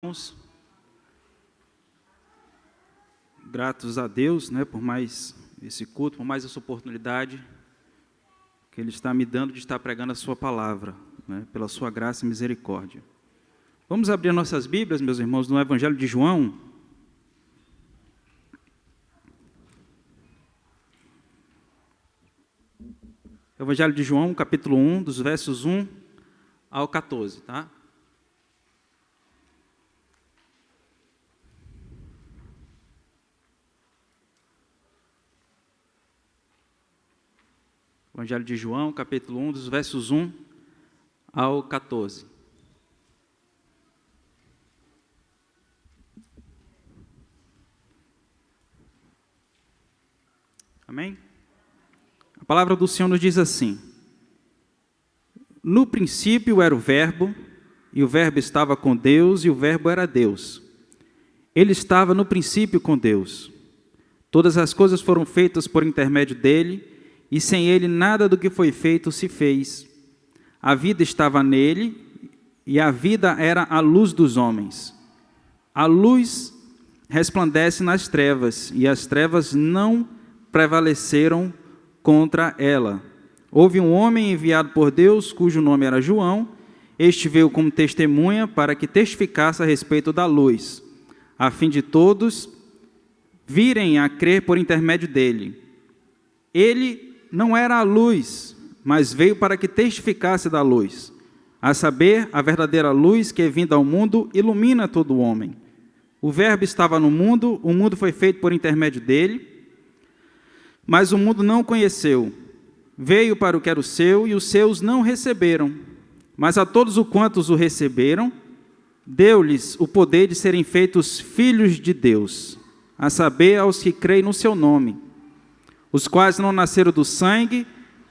Irmãos, gratos a Deus, por mais esse culto, por mais essa oportunidade que Ele está me dando de estar pregando a sua palavra, pela sua graça e misericórdia. Vamos abrir nossas Bíblias, meus irmãos, no Evangelho de João. Evangelho de João, capítulo 1, dos versos 1 ao 14, tá? Evangelho de João, capítulo 1, dos versos 1 ao 14. Amém? A palavra do Senhor nos diz assim: No princípio era o Verbo, e o Verbo estava com Deus, e o Verbo era Deus. Ele estava no princípio com Deus. Todas as coisas foram feitas por intermédio dele, e sem ele nada do que foi feito se fez. A vida estava nele, e a vida era a luz dos homens. A luz resplandece nas trevas, e as trevas não prevaleceram contra ela. Houve um homem enviado por Deus, cujo nome era João. Este veio como testemunha para que testificasse a respeito da luz, a fim de todos virem a crer por intermédio dele. Ele não era a luz, mas veio para que testificasse da luz, a saber, a verdadeira luz que é vinda ao mundo ilumina todo o homem. O Verbo estava no mundo, o mundo foi feito por intermédio dele, mas o mundo não o conheceu. Veio para o que era o seu, e os seus não receberam. Mas a todos os quantos o receberam, deu-lhes o poder de serem feitos filhos de Deus, a saber, aos que creem no seu nome, os quais não nasceram do sangue,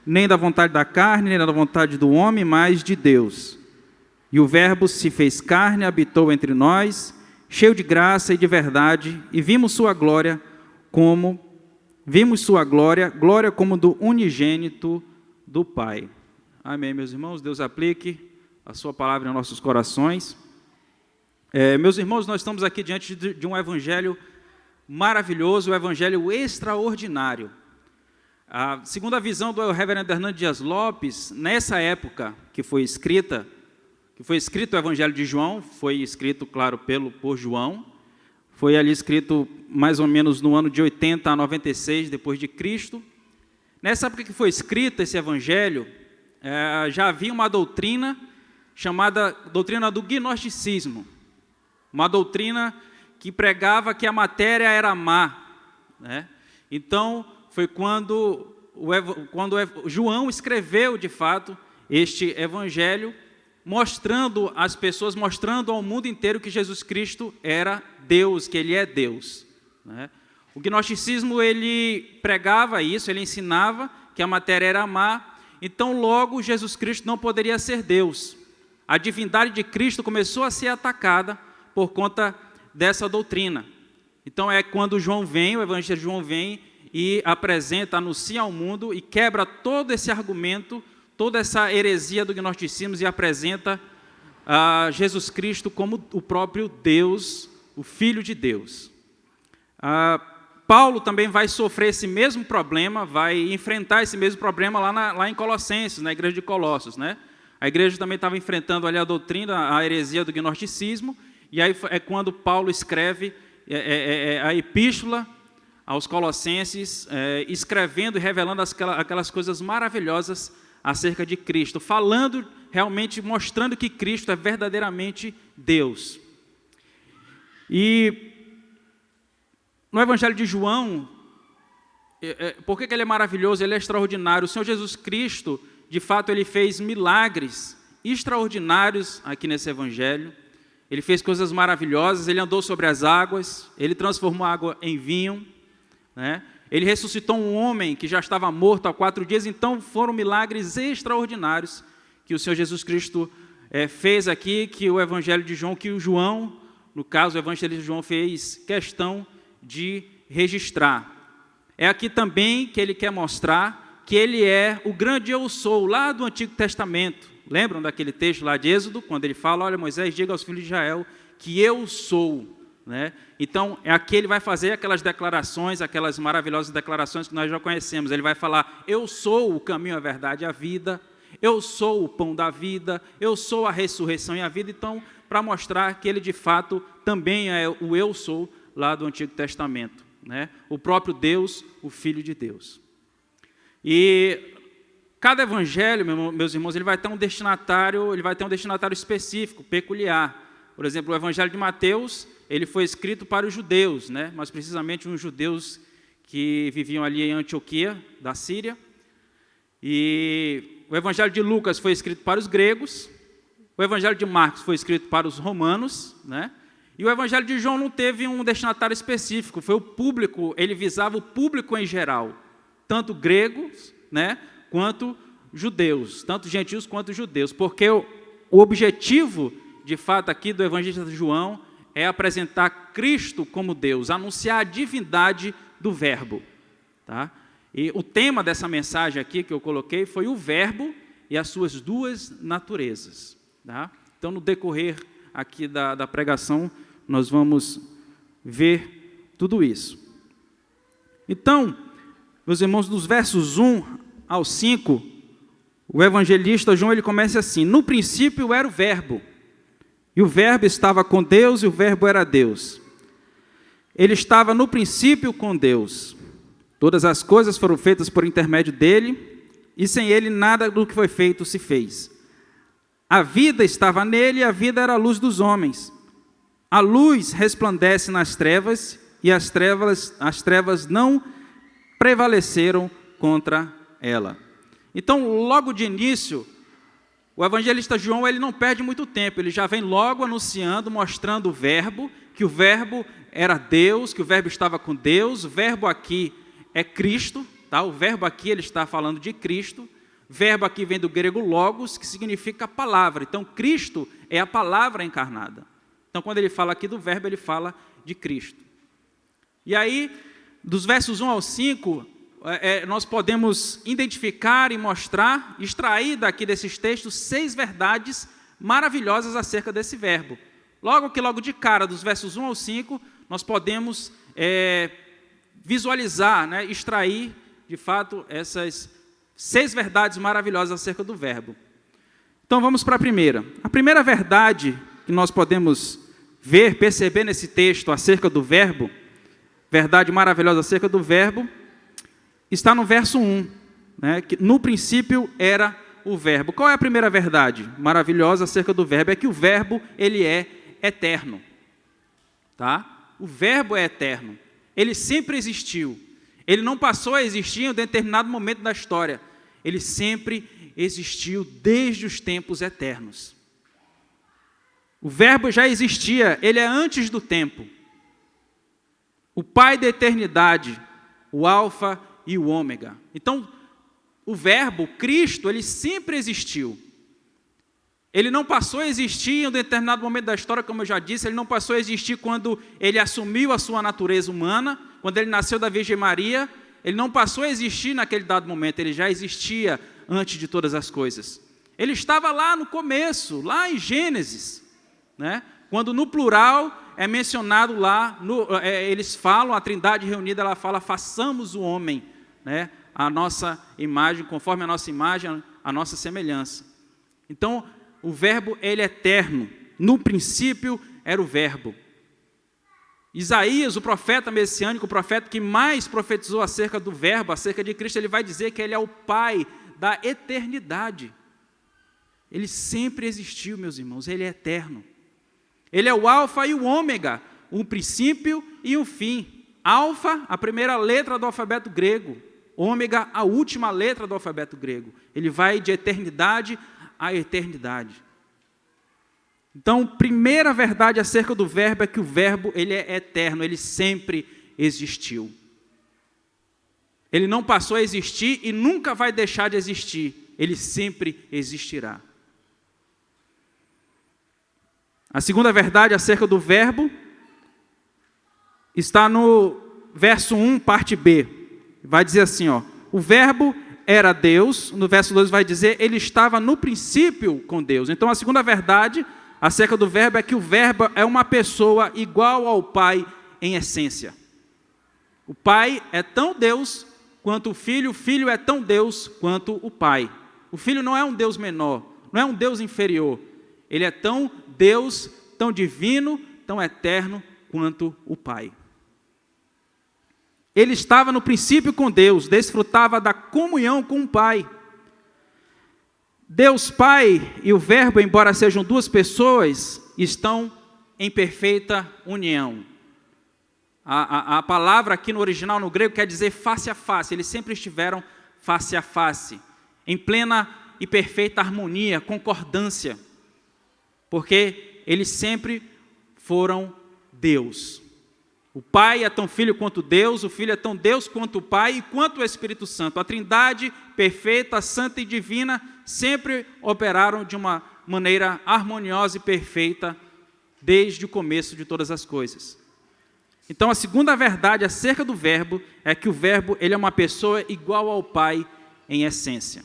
nem da vontade da carne, nem da vontade do homem, mas de Deus. E o Verbo se fez carne, habitou entre nós, cheio de graça e de verdade, e vimos sua glória, glória como do unigênito do Pai. Amém, meus irmãos. Deus aplique a sua palavra em nossos corações. Meus irmãos, nós estamos aqui diante de um evangelho maravilhoso, um evangelho extraordinário. Segundo a visão do reverendo Hernando Dias Lopes, nessa época que foi escrito o Evangelho de João, foi escrito, claro, por João, foi ali escrito mais ou menos no ano de 80 a 96 depois de Cristo. Nessa época que foi escrito esse Evangelho, já havia uma doutrina chamada doutrina do gnosticismo, uma doutrina que pregava que a matéria era má, Então, foi quando João escreveu, de fato, este evangelho, mostrando às pessoas, mostrando ao mundo inteiro que Jesus Cristo era Deus, que Ele é Deus. O gnosticismo, ele pregava isso, ele ensinava que a matéria era má, então logo Jesus Cristo não poderia ser Deus. A divindade de Cristo começou a ser atacada por conta dessa doutrina. Então é quando João vem, o evangelho de João vem e apresenta, anuncia ao mundo e quebra todo esse argumento, toda essa heresia do gnosticismo e apresenta a Jesus Cristo como o próprio Deus, o Filho de Deus. Paulo também vai sofrer esse mesmo problema, vai enfrentar esse mesmo problema lá em Colossenses, na igreja de Colossos. A igreja também estava enfrentando ali a doutrina, a heresia do gnosticismo, e aí é quando Paulo escreve a epístola aos Colossenses, escrevendo e revelando aquelas coisas maravilhosas acerca de Cristo, falando, realmente mostrando que Cristo é verdadeiramente Deus. E no Evangelho de João, por que ele é maravilhoso, ele é extraordinário? O Senhor Jesus Cristo, de fato, ele fez milagres extraordinários aqui nesse Evangelho. Ele fez coisas maravilhosas, ele andou sobre as águas, ele transformou a água em vinho, Ele ressuscitou um homem que já estava morto há 4 dias, então foram milagres extraordinários que o Senhor Jesus Cristo fez aqui, que o Evangelho de João, que o João, no caso o Evangelho de João, fez questão de registrar. É aqui também que ele quer mostrar que ele é o grande eu sou, lá do Antigo Testamento. Lembram daquele texto lá de Êxodo, quando ele fala, olha Moisés, diga aos filhos de Israel que eu sou, né? Então, aqui ele vai fazer aquelas declarações, aquelas maravilhosas declarações que nós já conhecemos. Ele vai falar: eu sou o caminho, a verdade e a vida, eu sou o pão da vida, eu sou a ressurreição e a vida. Então, para mostrar que ele de fato também é o eu sou lá do Antigo Testamento, né? O próprio Deus, o Filho de Deus. E cada evangelho, meus irmãos, ele vai ter um destinatário específico, peculiar. Por exemplo, o evangelho de Mateus, ele foi escrito para os judeus, né? Mas precisamente uns judeus que viviam ali em Antioquia, da Síria. E o evangelho de Lucas foi escrito para os gregos. O evangelho de Marcos foi escrito para os romanos, né? E o evangelho de João não teve um destinatário específico, foi o público, ele visava o público em geral, tanto gregos, né, quanto judeus, tanto gentios quanto judeus, porque o objetivo, de fato, aqui do evangelista João é apresentar Cristo como Deus, anunciar a divindade do Verbo, tá? E o tema dessa mensagem aqui que eu coloquei foi o Verbo e as suas duas naturezas, tá? Então, no decorrer aqui da pregação, nós vamos ver tudo isso. Então, meus irmãos, dos versos 1 ao 5, o evangelista João ele começa assim: no princípio era o Verbo, e o Verbo estava com Deus, e o Verbo era Deus. Ele estava no princípio com Deus. Todas as coisas foram feitas por intermédio dele, e sem ele nada do que foi feito se fez. A vida estava nele, e a vida era a luz dos homens. A luz resplandece nas trevas, e as trevas não prevaleceram contra ela. Então, logo de início, o evangelista João ele não perde muito tempo, ele já vem logo anunciando, mostrando o Verbo, que o Verbo era Deus, que o Verbo estava com Deus. O Verbo aqui é Cristo, tá? O Verbo aqui ele está falando de Cristo. Verbo aqui vem do grego logos, que significa palavra. Então, Cristo é a palavra encarnada. Então, quando ele fala aqui do Verbo, ele fala de Cristo. E aí, dos versos 1 ao 5, nós podemos identificar e mostrar, extrair daqui desses textos 6 verdades maravilhosas acerca desse Verbo. Logo de cara, dos versos 1 ao 5, nós podemos visualizar, né, extrair, de fato, essas 6 verdades maravilhosas acerca do Verbo. Então, vamos para a primeira. A primeira verdade que nós podemos ver, perceber nesse texto acerca do Verbo, verdade maravilhosa acerca do Verbo, está no verso 1, né, que no princípio era o Verbo. Qual é a primeira verdade maravilhosa acerca do Verbo? É que o Verbo, ele é eterno. Tá? O Verbo é eterno. Ele sempre existiu. Ele não passou a existir em um determinado momento da história. Ele sempre existiu desde os tempos eternos. O Verbo já existia, ele é antes do tempo. O Pai da eternidade, o Alfa e o Ômega. Então, o Verbo, Cristo, ele sempre existiu. Ele não passou a existir em um determinado momento da história, como eu já disse, ele não passou a existir quando ele assumiu a sua natureza humana, quando ele nasceu da Virgem Maria, ele não passou a existir naquele dado momento, ele já existia antes de todas as coisas. Ele estava lá no começo, lá em Gênesis, né? Quando no plural é mencionado lá, eles falam, a Trindade reunida, ela fala, façamos o homem, né? A nossa imagem, conforme a nossa imagem, a nossa semelhança. Então, o Verbo, ele é eterno. No princípio era o Verbo. Isaías, o profeta messiânico, o profeta que mais profetizou acerca do Verbo, acerca de Cristo, ele vai dizer que ele é o Pai da eternidade. Ele sempre existiu, meus irmãos, ele é eterno. Ele é o Alfa e o Ômega, um princípio e um fim. Alfa, a primeira letra do alfabeto grego. Ômega, a última letra do alfabeto grego. Ele vai de eternidade a eternidade. Então, primeira verdade acerca do Verbo é que o Verbo, ele é eterno, ele sempre existiu. Ele não passou a existir e nunca vai deixar de existir, ele sempre existirá. A segunda verdade acerca do Verbo está no verso 1, parte B. Vai dizer assim, ó, o Verbo era Deus, no verso 2 vai dizer, ele estava no princípio com Deus. Então, a segunda verdade acerca do Verbo é que o Verbo é uma pessoa igual ao Pai em essência. O Pai é tão Deus quanto o Filho é tão Deus quanto o Pai. O Filho não é um Deus menor, não é um Deus inferior. Ele é tão Deus, tão divino, tão eterno quanto o Pai. Ele estava no princípio com Deus, desfrutava da comunhão com o Pai. Deus Pai e o Verbo, embora sejam duas pessoas, estão em perfeita união. A palavra aqui no original, no grego, quer dizer face a face. Eles sempre estiveram face a face, em plena e perfeita harmonia, concordância, porque eles sempre foram Deus. O Pai é tão Filho quanto Deus, o Filho é tão Deus quanto o Pai e quanto o Espírito Santo. A Trindade perfeita, santa e divina sempre operaram de uma maneira harmoniosa e perfeita desde o começo de todas as coisas. Então, a segunda verdade acerca do Verbo é que o Verbo ele é uma pessoa igual ao Pai em essência.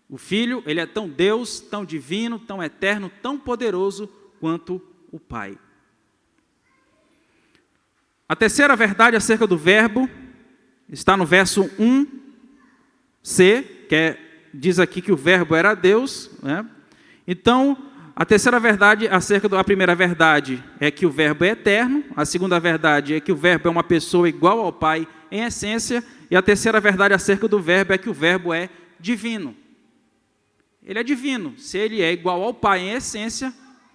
O Filho ele é tão Deus, tão divino, tão eterno, tão poderoso quanto o Pai. A terceira verdade acerca do Verbo está no verso 1c, diz aqui que o Verbo era Deus, né? Então, a terceira verdade acerca da primeira verdade é que o Verbo é eterno, a segunda verdade é que o Verbo é uma pessoa igual ao Pai em essência, e a terceira verdade acerca do Verbo é que o Verbo é divino. Ele é divino. Se ele é igual ao Pai em essência,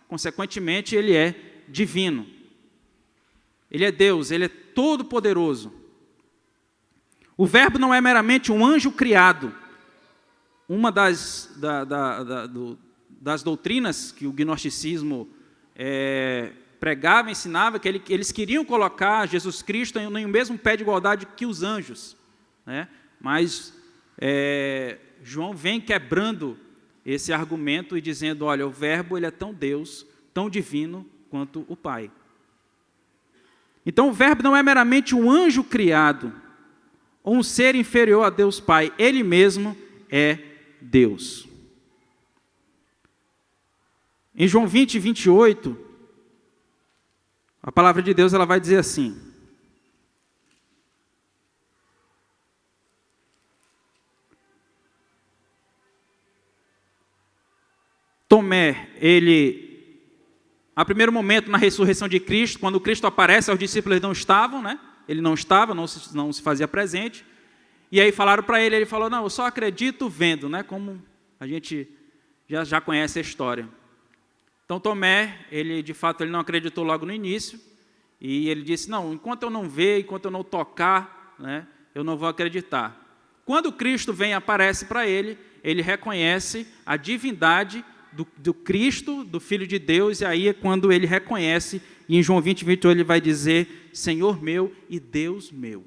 consequentemente ele é divino. Ele é Deus, ele é todo-poderoso. O Verbo não é meramente um anjo criado. Uma das doutrinas que o gnosticismo pregava, ensinava, que eles queriam colocar Jesus Cristo no mesmo pé de igualdade que os anjos, né? Mas João vem quebrando esse argumento e dizendo, olha, o Verbo ele é tão Deus, tão divino quanto o Pai. Então o Verbo não é meramente um anjo criado, ou um ser inferior a Deus Pai, ele mesmo é Deus. Em João 20, 28, a palavra de Deus ela vai dizer assim: Tomé, a primeiro momento na ressurreição de Cristo, quando Cristo aparece, os discípulos não estavam, né? Ele não estava, não se fazia presente. E aí falaram para ele falou, não, eu só acredito vendo, né? Como a gente já conhece a história. Então Tomé, de fato, ele não acreditou logo no início, e ele disse, não, enquanto eu não ver, enquanto eu não tocar, né, eu não vou acreditar. Quando Cristo vem e aparece para ele reconhece a divindade do Cristo, do Filho de Deus, e aí é quando ele reconhece, e em João 20, 28 ele vai dizer, Senhor meu e Deus meu.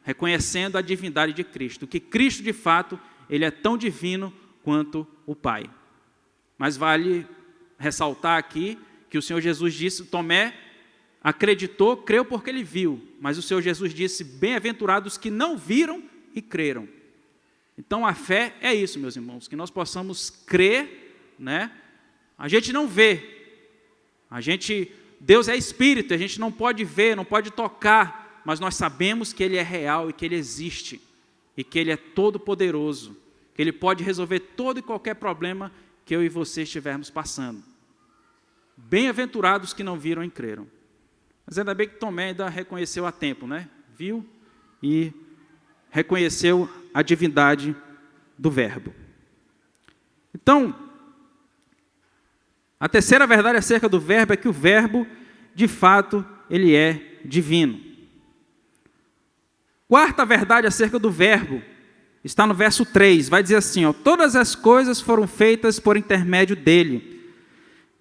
Reconhecendo a divindade de Cristo, que Cristo de fato, ele é tão divino quanto o Pai. Mas vale ressaltar aqui que o Senhor Jesus disse, Tomé acreditou, creu porque ele viu, mas o Senhor Jesus disse, bem-aventurados que não viram e creram. Então a fé é isso, meus irmãos, que nós possamos crer, né? A gente não vê, Deus é espírito, a gente não pode ver, não pode tocar, mas nós sabemos que ele é real e que ele existe, e que ele é todo poderoso, que ele pode resolver todo e qualquer problema que eu e você estivermos passando. Bem-aventurados que não viram e creram. Mas ainda bem que Tomé ainda reconheceu a tempo, né? Viu e reconheceu a divindade do Verbo. Então, a terceira verdade acerca do Verbo é que o Verbo, de fato, ele é divino. Quarta verdade acerca do Verbo está no verso 3, vai dizer assim, todas as coisas foram feitas por intermédio dele,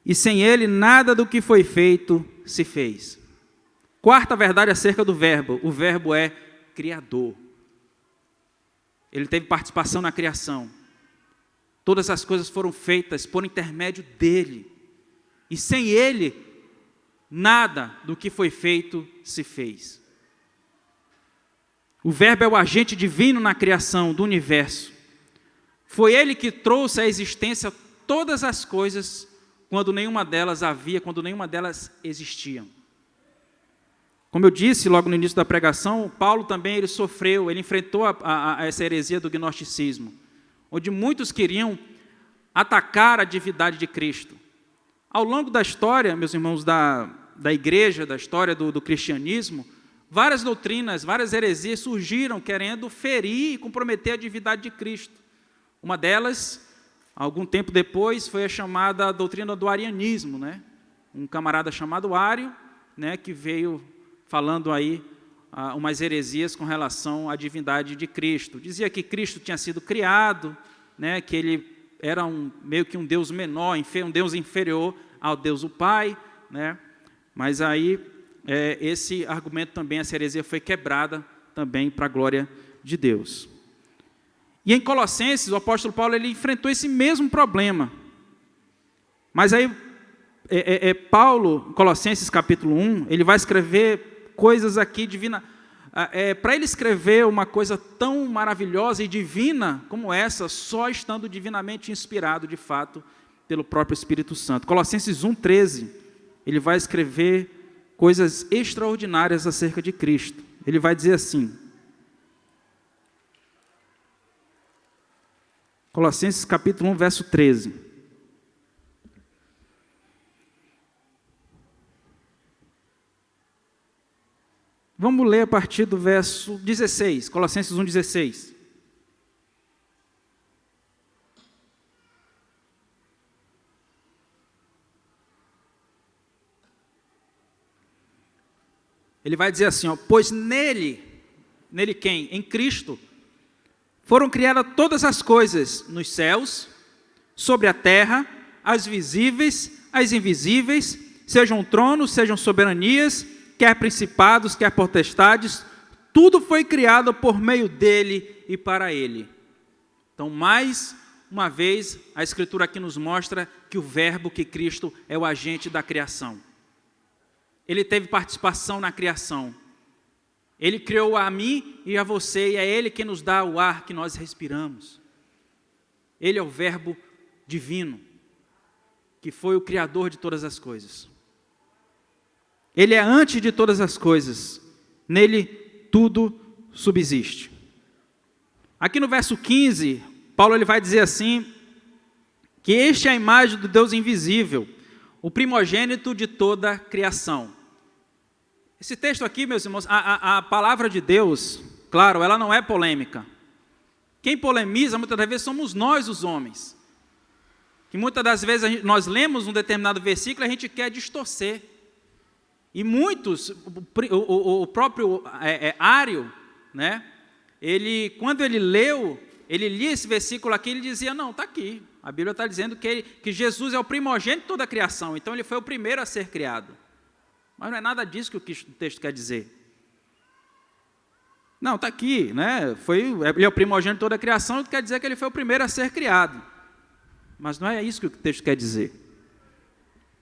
e sem ele nada do que foi feito se fez. Quarta verdade acerca do Verbo, o Verbo é criador. Ele teve participação na criação. Todas as coisas foram feitas por intermédio dele, e sem ele nada do que foi feito se fez. O Verbo é o agente divino na criação do universo. Foi ele que trouxe à existência todas as coisas quando nenhuma delas havia, quando nenhuma delas existia. Como eu disse logo no início da pregação, Paulo também ele sofreu, ele enfrentou essa heresia do gnosticismo, onde muitos queriam atacar a divindade de Cristo. Ao longo da história, meus irmãos, da igreja, da história do cristianismo, várias doutrinas, várias heresias surgiram querendo ferir e comprometer a divindade de Cristo. Uma delas, algum tempo depois, foi a chamada doutrina do arianismo, né? Um camarada chamado Ário, né, que veio falando aí umas heresias com relação à divindade de Cristo. Dizia que Cristo tinha sido criado, né, que ele era meio que um Deus menor, um Deus inferior ao Deus o Pai, né? Mas aí esse argumento também, essa heresia foi quebrada também para a glória de Deus. E em Colossenses, o apóstolo Paulo ele enfrentou esse mesmo problema. Mas aí Paulo, Colossenses capítulo 1, ele vai escrever coisas aqui divinas. Para ele escrever uma coisa tão maravilhosa e divina como essa, só estando divinamente inspirado, de fato, pelo próprio Espírito Santo. Colossenses 1,13, ele vai escrever coisas extraordinárias acerca de Cristo. Ele vai dizer assim, Colossenses capítulo 1, verso 13. Vamos ler a partir do verso 16, Colossenses 1, 16. Ele vai dizer assim, pois nele quem? Em Cristo, foram criadas todas as coisas nos céus, sobre a terra, as visíveis, as invisíveis, sejam tronos, sejam soberanias, quer principados, quer potestades, tudo foi criado por meio dele e para ele. Então, mais uma vez, a Escritura aqui nos mostra que o Verbo, que Cristo, é o agente da criação. Ele teve participação na criação. Ele criou a mim e a você, e é Ele que nos dá o ar que nós respiramos. Ele é o Verbo divino, que foi o Criador de todas as coisas. Ele é antes de todas as coisas, nele tudo subsiste. Aqui no verso 15, Paulo ele vai dizer assim, que este é a imagem do Deus invisível, o primogênito de toda a criação. Esse texto aqui, meus irmãos, a palavra de Deus, claro, ela não é polêmica. Quem polemiza muitas das vezes somos nós, os homens. Que muitas das vezes nós lemos um determinado versículo e a gente quer distorcer. E muitos, o próprio Ário, né, quando ele lia esse versículo aqui, ele dizia, não, está aqui. A Bíblia está dizendo que Jesus é o primogênito de toda a criação, então ele foi o primeiro a ser criado. Mas não é nada disso que o texto quer dizer. Não, está aqui, né? Ele é o primogênito de toda a criação, quer dizer que ele foi o primeiro a ser criado. Mas não é isso que o texto quer dizer.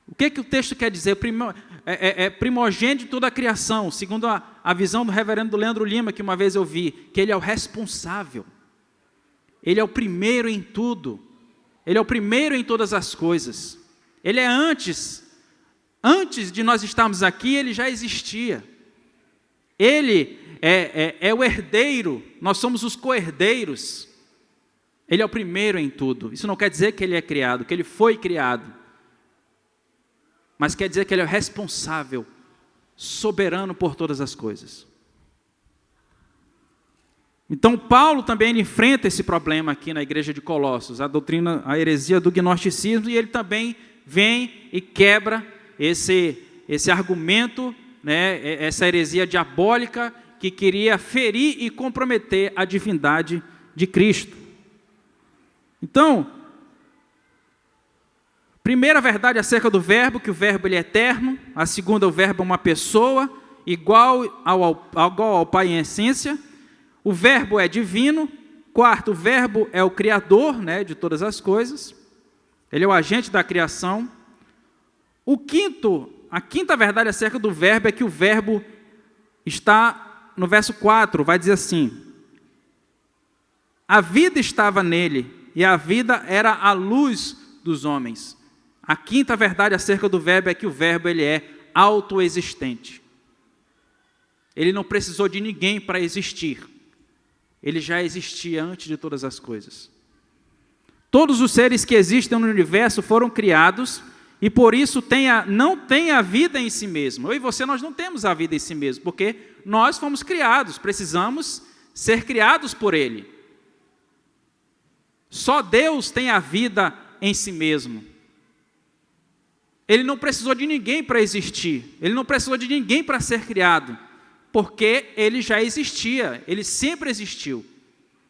O que o texto quer dizer? Primogênito de toda a criação, segundo a visão do reverendo Leandro Lima, que uma vez eu vi, que ele é o responsável. Ele é o primeiro em tudo. Ele é o primeiro em todas as coisas. Ele é antes de nós estarmos aqui, ele já existia. Ele é o herdeiro, nós somos os co-herdeiros. Ele é o primeiro em tudo. Isso não quer dizer que ele é criado, que ele foi criado. Mas quer dizer que ele é o responsável, soberano por todas as coisas. Então, Paulo também enfrenta esse problema aqui na igreja de Colossos, a heresia do gnosticismo, e ele também vem e quebra esse argumento, né, essa heresia diabólica que queria ferir e comprometer a divindade de Cristo. Então, primeira verdade acerca do Verbo, que o Verbo ele é eterno. A segunda, o Verbo é uma pessoa, igual ao Pai em essência. O Verbo é divino. Quarto, o Verbo é o Criador, né, de todas as coisas. Ele é o agente da criação. A quinta verdade acerca do Verbo é que o Verbo está no verso 4, vai dizer assim, a vida estava nele, e a vida era a luz dos homens. A quinta verdade acerca do verbo é que o verbo ele é autoexistente. Ele não precisou de ninguém para existir. Ele já existia antes de todas as coisas. Todos os seres que existem no universo foram criados e por isso não tem a vida em si mesmo. Eu e você, nós não temos a vida em si mesmo, porque nós fomos criados, precisamos ser criados por Ele. Só Deus tem a vida em si mesmo. Ele não precisou de ninguém para existir, Ele não precisou de ninguém para ser criado, porque Ele já existia, Ele sempre existiu.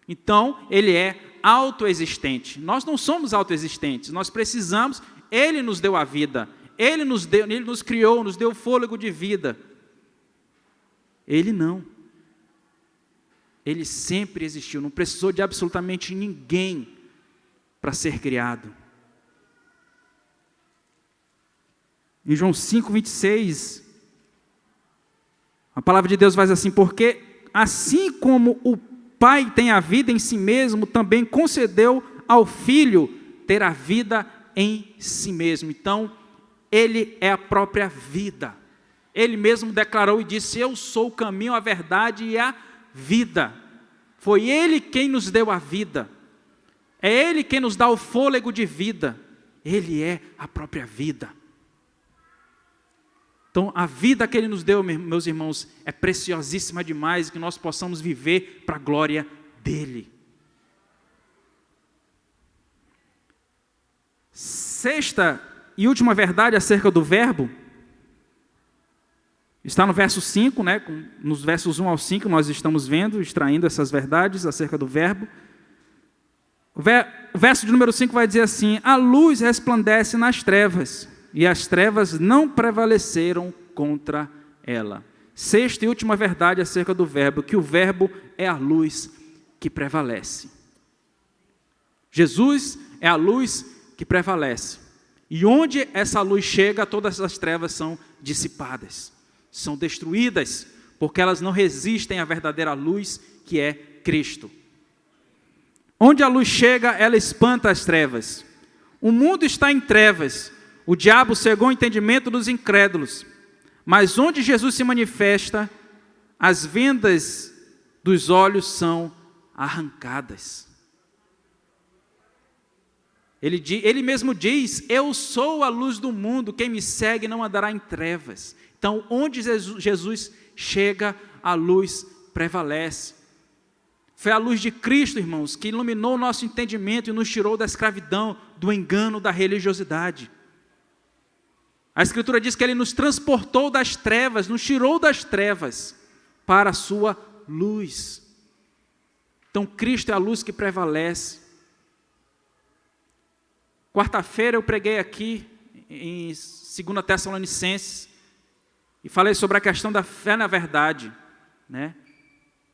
Então, Ele é autoexistente. Nós não somos autoexistentes, nós precisamos, Ele nos deu a vida, Ele nos criou, nos deu fôlego de vida. Ele não. Ele sempre existiu, não precisou de absolutamente ninguém para ser criado. Em João 5:26, a palavra de Deus vai assim: porque assim como o Pai tem a vida em si mesmo, também concedeu ao Filho ter a vida em si mesmo. Então, Ele é a própria vida. Ele mesmo declarou e disse: eu sou o caminho, a verdade e a vida. Foi Ele quem nos deu a vida. É Ele quem nos dá o fôlego de vida. Ele é a própria vida. Então, a vida que Ele nos deu, meus irmãos, é preciosíssima demais, que nós possamos viver para a glória dEle. Sexta e última verdade acerca do verbo, está no verso 5, né? Nos versos 1 ao 5 nós estamos vendo, extraindo essas verdades acerca do verbo. O verso de número 5 vai dizer assim: a luz resplandece nas trevas, e as trevas não prevaleceram contra ela. Sexta e última verdade acerca do verbo, que o verbo é a luz que prevalece. Jesus é a luz que prevalece. E onde essa luz chega, todas as trevas são dissipadas, são destruídas, porque elas não resistem à verdadeira luz que é Cristo. Onde a luz chega, ela espanta as trevas. O mundo está em trevas, o diabo cegou o entendimento dos incrédulos, mas onde Jesus se manifesta, as vendas dos olhos são arrancadas. Ele mesmo diz: eu sou a luz do mundo, quem me segue não andará em trevas. Então, onde Jesus chega, a luz prevalece. Foi a luz de Cristo, irmãos, que iluminou o nosso entendimento e nos tirou da escravidão, do engano, da religiosidade. A Escritura diz que Ele nos transportou das trevas, nos tirou das trevas para a sua luz. Então, Cristo é a luz que prevalece. Quarta-feira eu preguei aqui em 2 Tessalonicenses e falei sobre a questão da fé na verdade, né?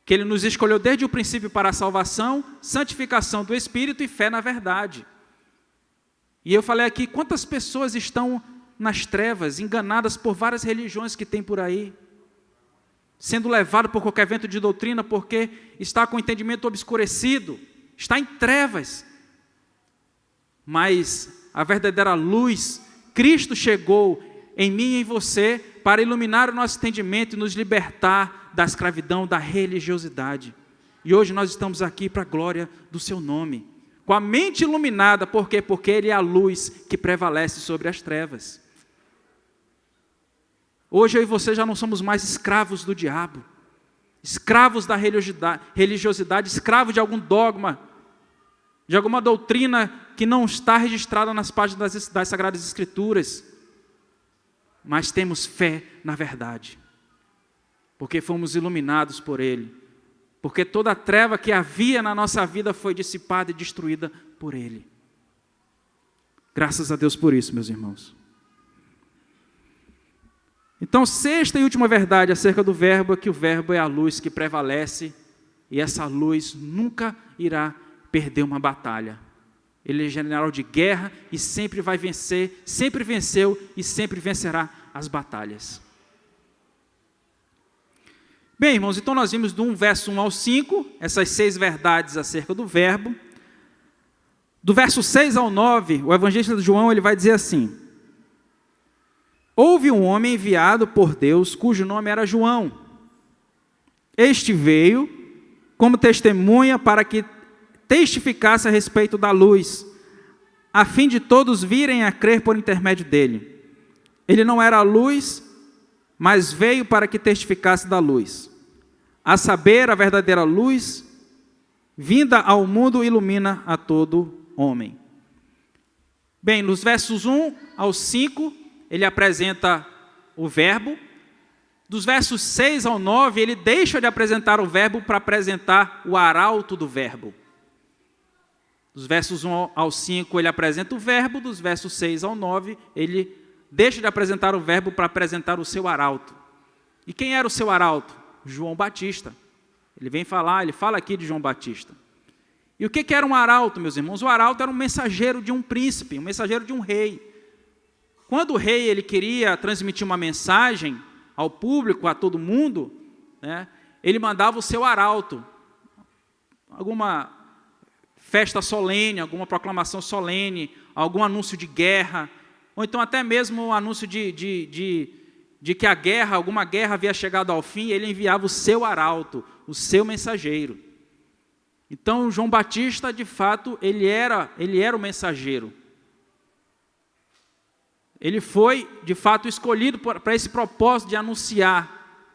Que Ele nos escolheu desde o princípio para a salvação, santificação do Espírito e fé na verdade. E eu falei aqui, quantas pessoas estão nas trevas, enganadas por várias religiões que tem por aí, sendo levado por qualquer vento de doutrina, porque está com o entendimento obscurecido, está em trevas. Mas a verdadeira luz, Cristo chegou em mim e em você para iluminar o nosso entendimento e nos libertar da escravidão, da religiosidade. E hoje nós estamos aqui para a glória do seu nome, com a mente iluminada. Por quê? Porque Ele é a luz que prevalece sobre as trevas. Hoje eu e você já não somos mais escravos do diabo, escravos da religiosidade, escravos de algum dogma, de alguma doutrina que não está registrada nas páginas das Sagradas Escrituras, mas temos fé na verdade, porque fomos iluminados por Ele, porque toda a treva que havia na nossa vida foi dissipada e destruída por Ele. Graças a Deus por isso, meus irmãos. Então, sexta e última verdade acerca do verbo é que o verbo é a luz que prevalece, e essa luz nunca irá perder uma batalha. Ele é general de guerra e sempre vai vencer, sempre venceu e sempre vencerá as batalhas. Bem, irmãos, então nós vimos do verso 1 ao 5, essas 6 verdades acerca do verbo. Do verso 6 ao 9, o evangelista João ele vai dizer assim: houve um homem enviado por Deus, cujo nome era João. Este veio como testemunha para que testificasse a respeito da luz, a fim de todos virem a crer por intermédio dele. Ele não era a luz, mas veio para que testificasse da luz. A saber, a verdadeira luz, vinda ao mundo, ilumina a todo homem. Bem, nos versos 1 ao 5, ele apresenta o verbo. Dos versos 6 ao 9, ele deixa de apresentar o verbo para apresentar o arauto do verbo. Dos versos 1 ao 5, ele apresenta o verbo. Dos versos 6 ao 9, ele deixa de apresentar o verbo para apresentar o seu arauto. E quem era o seu arauto? João Batista. Ele fala aqui de João Batista. E o que era um arauto, meus irmãos? O arauto era um mensageiro de um príncipe, um mensageiro de um rei. Quando o rei ele queria transmitir uma mensagem ao público, a todo mundo, né, ele mandava o seu arauto. Alguma festa solene, alguma proclamação solene, algum anúncio de guerra, ou então até mesmo o anúncio de que alguma guerra havia chegado ao fim, ele enviava o seu arauto, o seu mensageiro. Então, João Batista, de fato, ele era o mensageiro. Ele foi, de fato, escolhido para esse propósito de anunciar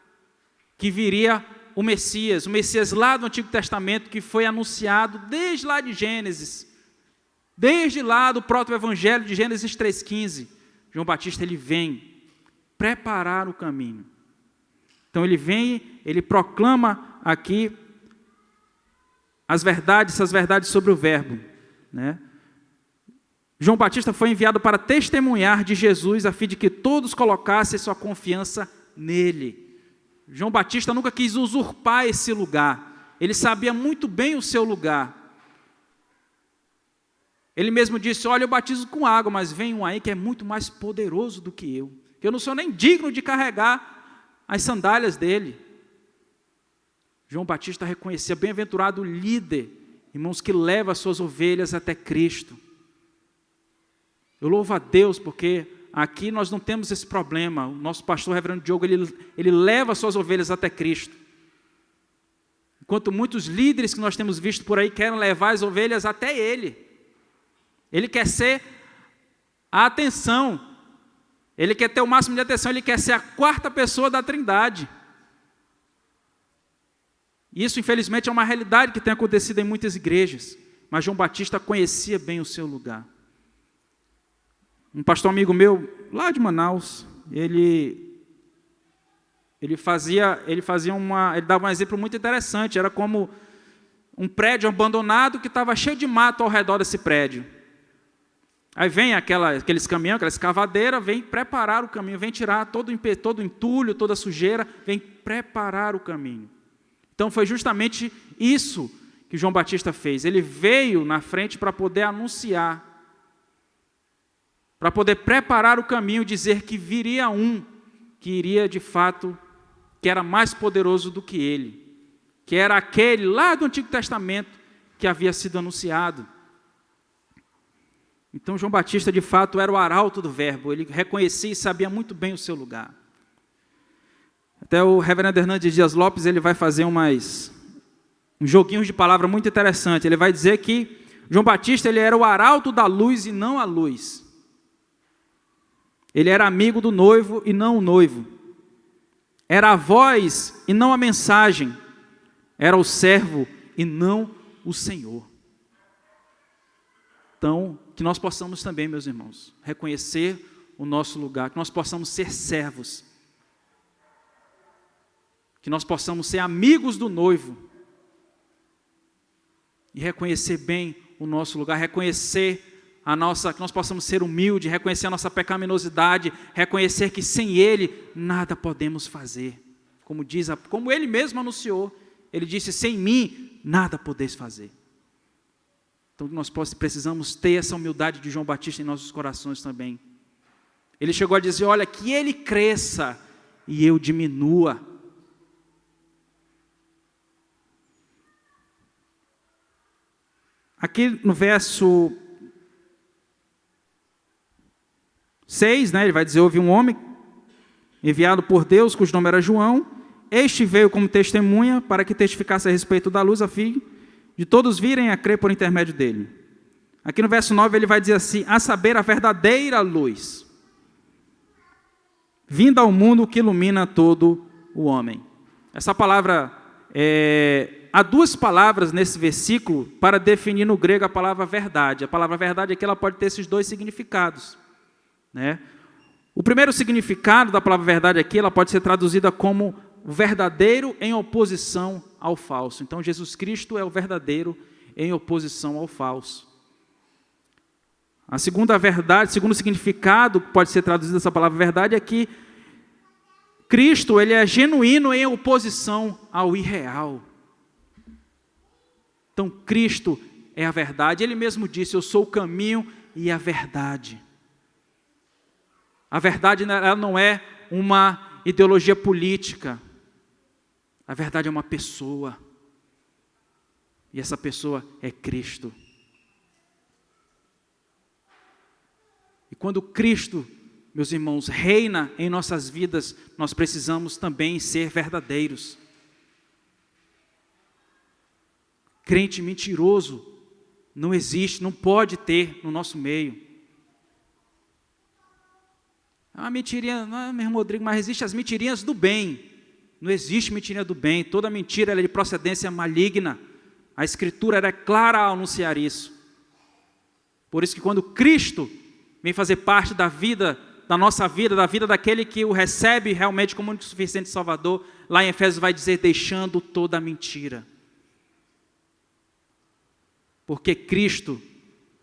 que viria o Messias lá do Antigo Testamento, que foi anunciado desde lá de Gênesis, desde lá do proto-evangelho de Gênesis 3,15. João Batista, ele vem preparar o caminho. Então, ele vem, ele proclama aqui essas verdades sobre o verbo, né? João Batista foi enviado para testemunhar de Jesus, a fim de que todos colocassem sua confiança nele. João Batista nunca quis usurpar esse lugar. Ele sabia muito bem o seu lugar. Ele mesmo disse: olha, eu batizo com água, mas vem um aí que é muito mais poderoso do que eu não sou nem digno de carregar as sandálias dele. João Batista reconhecia: bem-aventurado o líder, irmãos, que leva as suas ovelhas até Cristo. Eu louvo a Deus porque aqui nós não temos esse problema. O nosso pastor, reverendo Diogo, ele leva as suas ovelhas até Cristo. Enquanto muitos líderes que nós temos visto por aí querem levar as ovelhas até ele. Ele quer ser a atenção. Ele quer ter o máximo de atenção. Ele quer ser a quarta pessoa da Trindade. Isso, infelizmente, é uma realidade que tem acontecido em muitas igrejas. Mas João Batista conhecia bem o seu lugar. Um pastor amigo meu, lá de Manaus, ele dava um exemplo muito interessante. Era como um prédio abandonado que estava cheio de mato ao redor desse prédio. Aí vem aqueles caminhões, aquela escavadeira, vem preparar o caminho, vem tirar todo o entulho, toda a sujeira, vem preparar o caminho. Então foi justamente isso que João Batista fez. Ele veio na frente para poder anunciar, para poder preparar o caminho, dizer que viria um, que iria de fato, que era mais poderoso do que ele, que era aquele lá do Antigo Testamento que havia sido anunciado. Então João Batista de fato era o arauto do verbo, ele reconhecia e sabia muito bem o seu lugar. Até o reverendo Hernandes Dias Lopes, ele vai fazer uns joguinhos de palavra muito interessante. Ele vai dizer que João Batista ele era o arauto da luz e não a luz. Ele era amigo do noivo e não o noivo. Era a voz e não a mensagem. Era o servo e não o Senhor. Então, que nós possamos também, meus irmãos, reconhecer o nosso lugar, que nós possamos ser servos, que nós possamos ser amigos do noivo e reconhecer bem o nosso lugar, reconhecer que nós possamos ser humildes, reconhecer a nossa pecaminosidade, reconhecer que sem Ele nada podemos fazer. Como Ele mesmo anunciou, Ele disse: sem mim nada podeis fazer. Então nós precisamos ter essa humildade de João Batista em nossos corações também. Ele chegou a dizer: olha, que Ele cresça e eu diminua. Aqui no verso 6, né, ele vai dizer, houve um homem enviado por Deus, cujo nome era João. Este veio como testemunha para que testificasse a respeito da luz, a fim de todos virem a crer por intermédio dele. Aqui no verso 9 ele vai dizer assim, a saber, a verdadeira luz, vinda ao mundo que ilumina todo o homem. Essa palavra, há duas palavras nesse versículo para definir no grego a palavra verdade. A palavra verdade aqui ela pode ter esses dois significados, né? O primeiro significado da palavra verdade aqui, ela pode ser traduzida como o verdadeiro em oposição ao falso. Então, Jesus Cristo é o verdadeiro em oposição ao falso. A segunda verdade, segundo significado que pode ser traduzido essa palavra verdade é que Cristo, ele é genuíno em oposição ao irreal. Então, Cristo é a verdade. Ele mesmo disse, eu sou o caminho e a verdade. A verdade ela não é uma ideologia política. A verdade é uma pessoa. E essa pessoa é Cristo. E quando Cristo, meus irmãos, reina em nossas vidas, nós precisamos também ser verdadeiros. Crente mentiroso não existe, não pode ter no nosso meio. Ah, mentirinha, meu irmão Rodrigo, mas existem as mentirinhas do bem. Não existe mentirinha do bem, toda mentira é de procedência maligna. A Escritura era clara ao anunciar isso. Por isso que quando Cristo vem fazer parte da vida, da nossa vida, da vida daquele que o recebe realmente como único suficiente Salvador, lá em Efésios vai dizer, deixando toda a mentira. Porque Cristo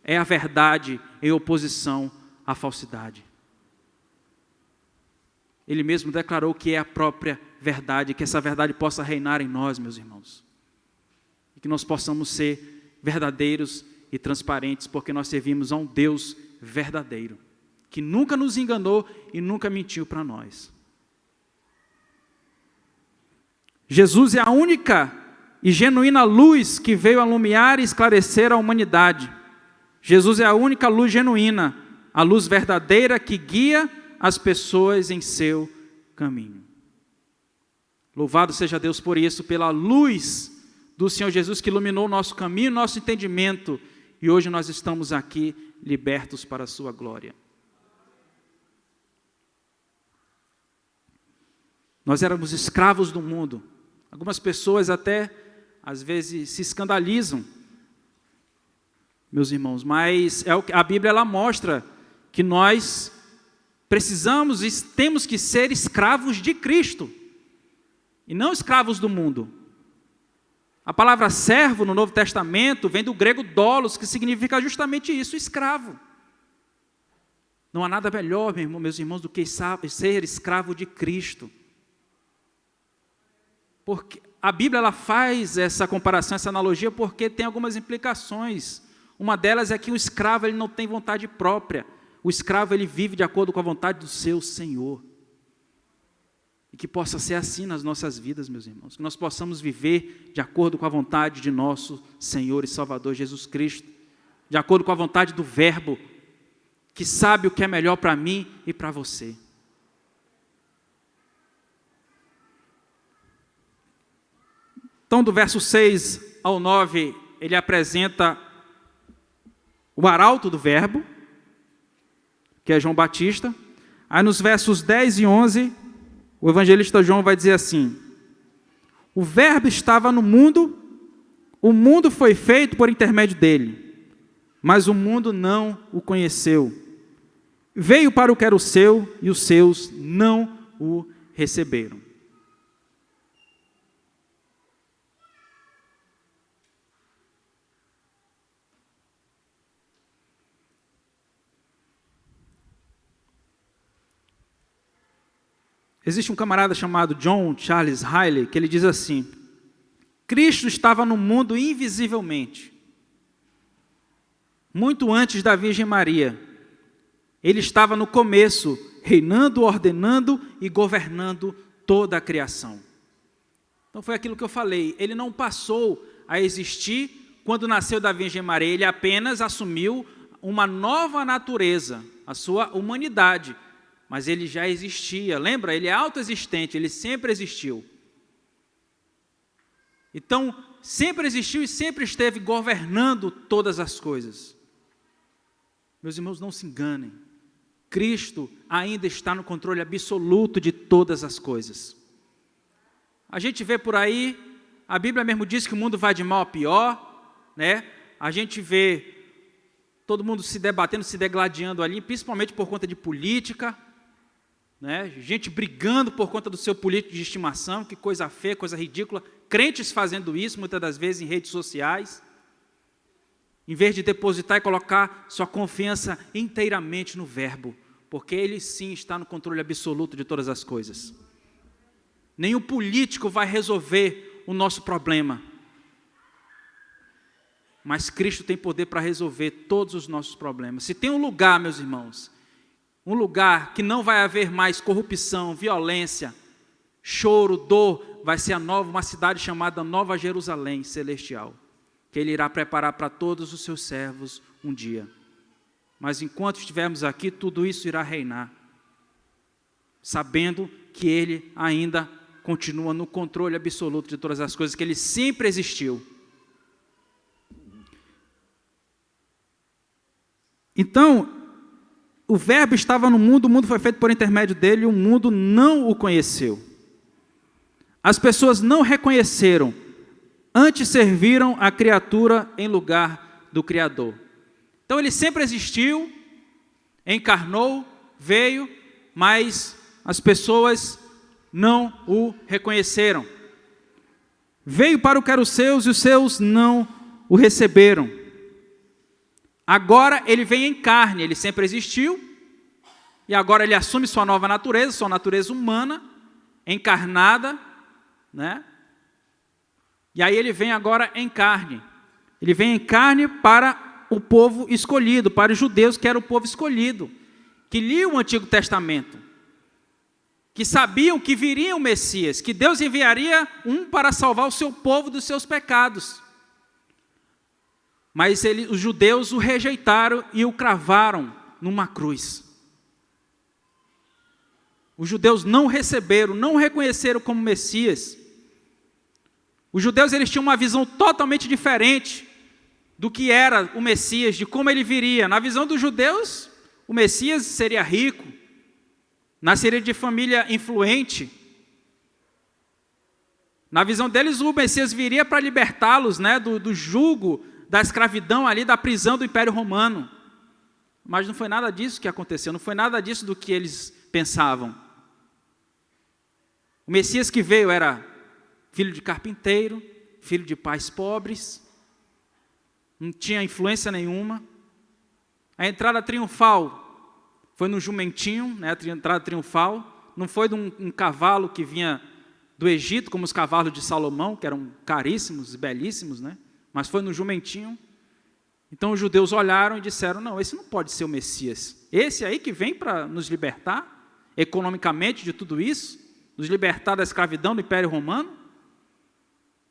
é a verdade em oposição à falsidade. Ele mesmo declarou que é a própria verdade, que essa verdade possa reinar em nós, meus irmãos. E que nós possamos ser verdadeiros e transparentes, porque nós servimos a um Deus verdadeiro, que nunca nos enganou e nunca mentiu para nós. Jesus é a única e genuína luz que veio alumiar e esclarecer a humanidade. Jesus é a única luz genuína, a luz verdadeira que guia as pessoas em seu caminho. Louvado seja Deus por isso, pela luz do Senhor Jesus que iluminou o nosso caminho, nosso entendimento, e hoje nós estamos aqui libertos para a sua glória. Nós éramos escravos do mundo. Algumas pessoas até, às vezes, se escandalizam, meus irmãos, mas a Bíblia ela mostra que nós precisamos e temos que ser escravos de Cristo, e não escravos do mundo. A palavra servo no Novo Testamento vem do grego doulos, que significa justamente isso, escravo. Não há nada melhor, meus irmãos, do que ser escravo de Cristo. Porque a Bíblia ela faz essa comparação, essa analogia, porque tem algumas implicações. Uma delas é que o escravo ele não tem vontade própria. O escravo ele vive de acordo com a vontade do seu Senhor. E que possa ser assim nas nossas vidas, meus irmãos. Que nós possamos viver de acordo com a vontade de nosso Senhor e Salvador Jesus Cristo. De acordo com a vontade do Verbo, que sabe o que é melhor para mim e para você. Então, do verso 6 ao 9, ele apresenta o arauto do Verbo, que é João Batista. Aí nos versos 10 e 11, o evangelista João vai dizer assim, o Verbo estava no mundo, o mundo foi feito por intermédio dele, mas o mundo não o conheceu. Veio para o que era o seu, e os seus não o receberam. Existe um camarada chamado John Charles Riley, que ele diz assim, Cristo estava no mundo invisivelmente, muito antes da Virgem Maria. Ele estava no começo, reinando, ordenando e governando toda a criação. Então foi aquilo que eu falei, ele não passou a existir quando nasceu da Virgem Maria, ele apenas assumiu uma nova natureza, a sua humanidade, mas ele já existia. Lembra? Ele é autoexistente, ele sempre existiu. Então, sempre existiu e sempre esteve governando todas as coisas. Meus irmãos, não se enganem. Cristo ainda está no controle absoluto de todas as coisas. A gente vê por aí, a Bíblia mesmo diz que o mundo vai de mal a pior, né? A gente vê todo mundo se debatendo, se degladiando ali, principalmente por conta de política, né? Gente brigando por conta do seu político de estimação, que coisa feia, coisa ridícula. Crentes fazendo isso, muitas das vezes, em redes sociais, em vez de depositar e colocar sua confiança inteiramente no Verbo, porque Ele sim está no controle absoluto de todas as coisas. Nenhum político vai resolver o nosso problema, mas Cristo tem poder para resolver todos os nossos problemas. Se tem um lugar, meus irmãos, um lugar que não vai haver mais corrupção, violência, choro, dor, vai ser uma cidade chamada Nova Jerusalém Celestial, que Ele irá preparar para todos os seus servos um dia. Mas enquanto estivermos aqui, tudo isso irá reinar, sabendo que Ele ainda continua no controle absoluto de todas as coisas, que Ele sempre existiu. Então, o Verbo estava no mundo, o mundo foi feito por intermédio dele, e o mundo não o conheceu. As pessoas não reconheceram, antes serviram a criatura em lugar do Criador. Então ele sempre existiu, encarnou, veio, mas as pessoas não o reconheceram. Veio para o que era os seus e os seus não o receberam. Agora ele vem em carne, ele sempre existiu, e agora ele assume sua nova natureza, sua natureza humana, encarnada, né? E aí ele vem agora em carne. Ele vem em carne para o povo escolhido, para os judeus que era o povo escolhido, que liam o Antigo Testamento, que sabiam que viria o Messias, que Deus enviaria um para salvar o seu povo dos seus pecados. Mas os judeus o rejeitaram e o cravaram numa cruz. Os judeus não receberam, não reconheceram como Messias. Os judeus eles tinham uma visão totalmente diferente do que era o Messias, de como ele viria. Na visão dos judeus, o Messias seria rico, nasceria de família influente. Na visão deles, o Messias viria para libertá-los, né, do jugo, da escravidão ali, da prisão do Império Romano. Mas não foi nada disso que aconteceu, não foi nada disso do que eles pensavam. O Messias que veio era filho de carpinteiro, filho de pais pobres, não tinha influência nenhuma. A entrada triunfal foi no jumentinho, né, a entrada triunfal, não foi de um cavalo que vinha do Egito, como os cavalos de Salomão, que eram caríssimos, belíssimos, né? Mas foi no jumentinho. Então os judeus olharam e disseram, não, esse não pode ser o Messias. Esse aí que vem para nos libertar economicamente de tudo isso, nos libertar da escravidão do Império Romano,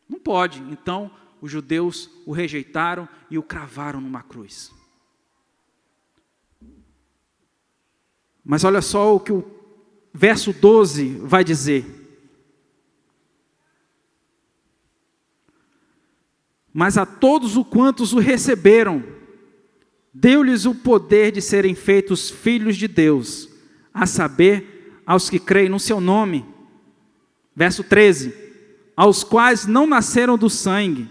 não pode. Então os judeus o rejeitaram e o cravaram numa cruz. Mas olha só o que o verso 12 vai dizer. Mas a todos os quantos o receberam, deu-lhes o poder de serem feitos filhos de Deus, a saber, aos que creem no seu nome. Verso 13, aos quais não nasceram do sangue,